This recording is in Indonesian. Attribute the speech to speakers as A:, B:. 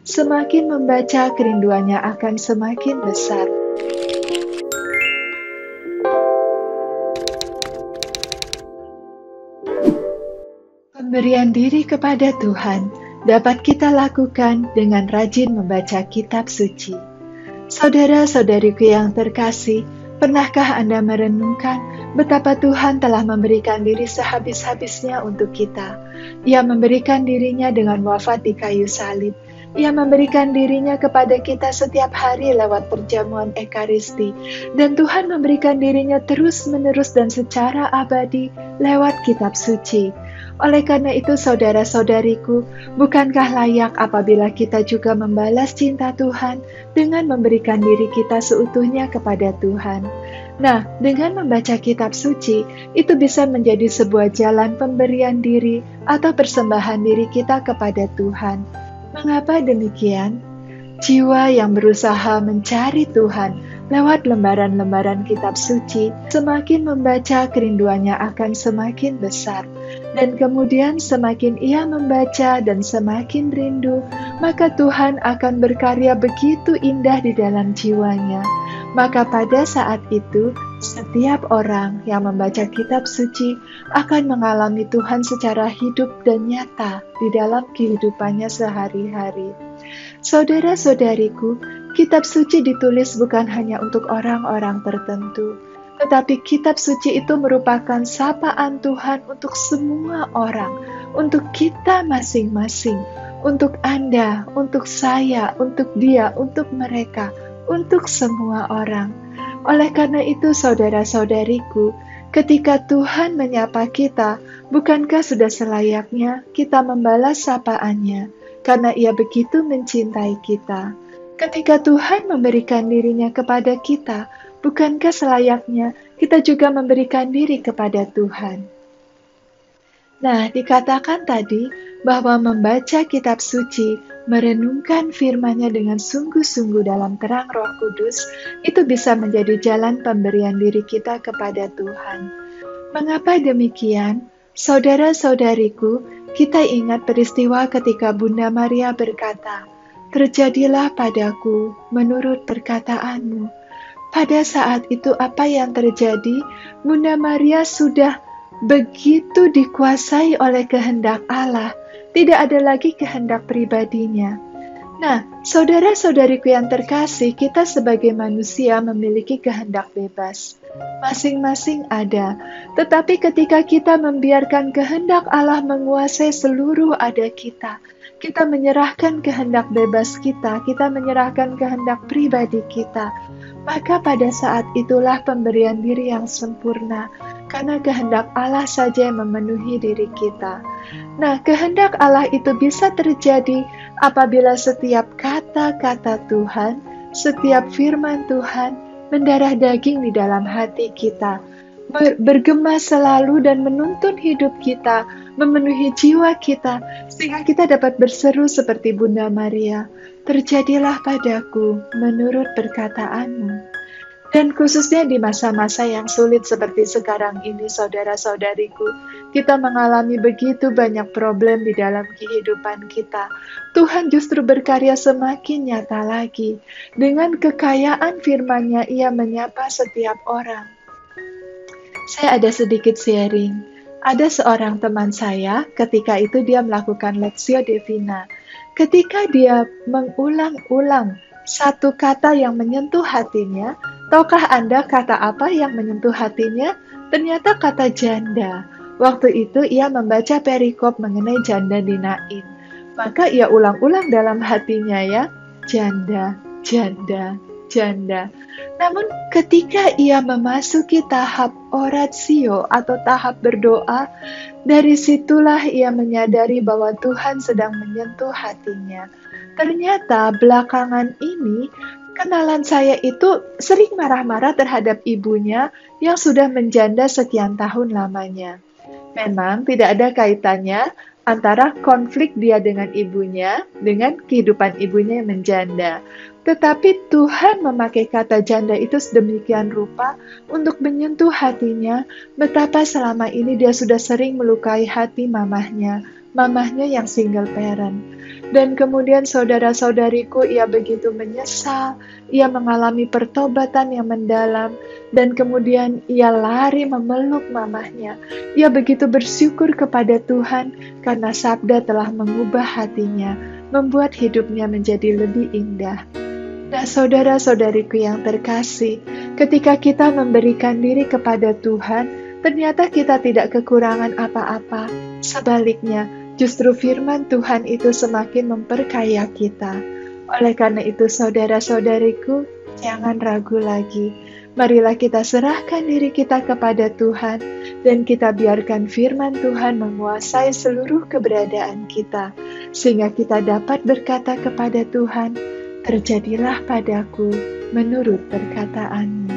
A: semakin membaca kerinduannya akan semakin besar. Pemberian diri kepada Tuhan dapat kita lakukan dengan rajin membaca kitab suci. Saudara-saudariku yang terkasih, pernahkah Anda merenungkan betapa Tuhan telah memberikan diri sehabis-habisnya untuk kita? Ia memberikan dirinya dengan wafat di kayu salib. Ia memberikan dirinya kepada kita setiap hari lewat perjamuan Ekaristi. Dan Tuhan memberikan dirinya terus-menerus dan secara abadi lewat kitab suci. Oleh karena itu, saudara-saudariku, bukankah layak apabila kita juga membalas cinta Tuhan dengan memberikan diri kita seutuhnya kepada Tuhan? Nah, dengan membaca kitab suci, itu bisa menjadi sebuah jalan pemberian diri atau persembahan diri kita kepada Tuhan. Mengapa demikian? Jiwa yang berusaha mencari Tuhan lewat lembaran-lembaran kitab suci, semakin membaca kerinduannya akan semakin besar. Dan kemudian semakin ia membaca dan semakin rindu, maka Tuhan akan berkarya begitu indah di dalam jiwanya. Maka pada saat itu, setiap orang yang membaca kitab suci akan mengalami Tuhan secara hidup dan nyata di dalam kehidupannya sehari-hari. Saudara-saudariku, kitab suci ditulis bukan hanya untuk orang-orang tertentu, tetapi kitab suci itu merupakan sapaan Tuhan untuk semua orang, untuk kita masing-masing, untuk Anda, untuk saya, untuk dia, untuk mereka, untuk semua orang. Oleh karena itu, saudara-saudariku, ketika Tuhan menyapa kita, bukankah sudah selayaknya kita membalas sapaannya, karena Ia begitu mencintai kita. Ketika Tuhan memberikan dirinya kepada kita, bukankah selayaknya kita juga memberikan diri kepada Tuhan? Nah, dikatakan tadi bahwa membaca kitab suci, merenungkan firman-Nya dengan sungguh-sungguh dalam terang Roh Kudus, itu bisa menjadi jalan pemberian diri kita kepada Tuhan. Mengapa demikian? Saudara-saudariku, kita ingat peristiwa ketika Bunda Maria berkata, "Terjadilah padaku menurut perkataanmu." Pada saat itu apa yang terjadi? Bunda Maria sudah begitu dikuasai oleh kehendak Allah. Tidak ada lagi kehendak pribadinya. Nah, saudara-saudariku yang terkasih, kita sebagai manusia memiliki kehendak bebas. Masing-masing ada. Tetapi ketika kita membiarkan kehendak Allah menguasai seluruh ada kita menyerahkan kehendak bebas kita menyerahkan kehendak pribadi kita, maka pada saat itulah pemberian diri yang sempurna, karena kehendak Allah saja yang memenuhi diri kita. Nah, kehendak Allah itu bisa terjadi apabila setiap kata-kata Tuhan, setiap firman Tuhan mendarah daging di dalam hati kita, bergema selalu dan menuntun hidup kita, memenuhi jiwa kita, sehingga kita dapat berseru seperti Bunda Maria, "Terjadilah padaku menurut perkataanmu." Dan khususnya di masa-masa yang sulit seperti sekarang ini, saudara-saudariku, kita mengalami begitu banyak problem di dalam kehidupan kita. Tuhan justru berkarya semakin nyata lagi. Dengan kekayaan firman-Nya, Ia menyapa setiap orang. Saya ada sedikit sharing. Ada seorang teman saya, ketika itu dia melakukan Lectio Divina. Ketika dia mengulang-ulang satu kata yang menyentuh hatinya, tahukah Anda kata apa yang menyentuh hatinya? Ternyata kata janda. Waktu itu ia membaca perikop mengenai janda di Nain. Maka ia ulang-ulang dalam hatinya ya, janda, janda, janda. Namun ketika ia memasuki tahap oratio atau tahap berdoa, dari situlah ia menyadari bahwa Tuhan sedang menyentuh hatinya. Ternyata belakangan ini kenalan saya itu sering marah-marah terhadap ibunya yang sudah menjanda sekian tahun lamanya. Memang tidak ada kaitannya antara konflik dia dengan ibunya dengan kehidupan ibunya yang menjanda. Tetapi Tuhan memakai kata janda itu sedemikian rupa untuk menyentuh hatinya, betapa selama ini dia sudah sering melukai hati mamahnya, mamahnya yang single parent. Dan kemudian saudara-saudariku, ia begitu menyesal, ia mengalami pertobatan yang mendalam, dan kemudian ia lari memeluk mamahnya. Ia begitu bersyukur kepada Tuhan karena sabda telah mengubah hatinya, membuat hidupnya menjadi lebih indah. Nah, saudara-saudariku yang terkasih, ketika kita memberikan diri kepada Tuhan, ternyata kita tidak kekurangan apa-apa. Sebaliknya, justru firman Tuhan itu semakin memperkaya kita. Oleh karena itu, saudara-saudariku, jangan ragu lagi. Marilah kita serahkan diri kita kepada Tuhan, dan kita biarkan firman Tuhan menguasai seluruh keberadaan kita, sehingga kita dapat berkata kepada Tuhan, "Terjadilah padaku menurut perkataan-Mu."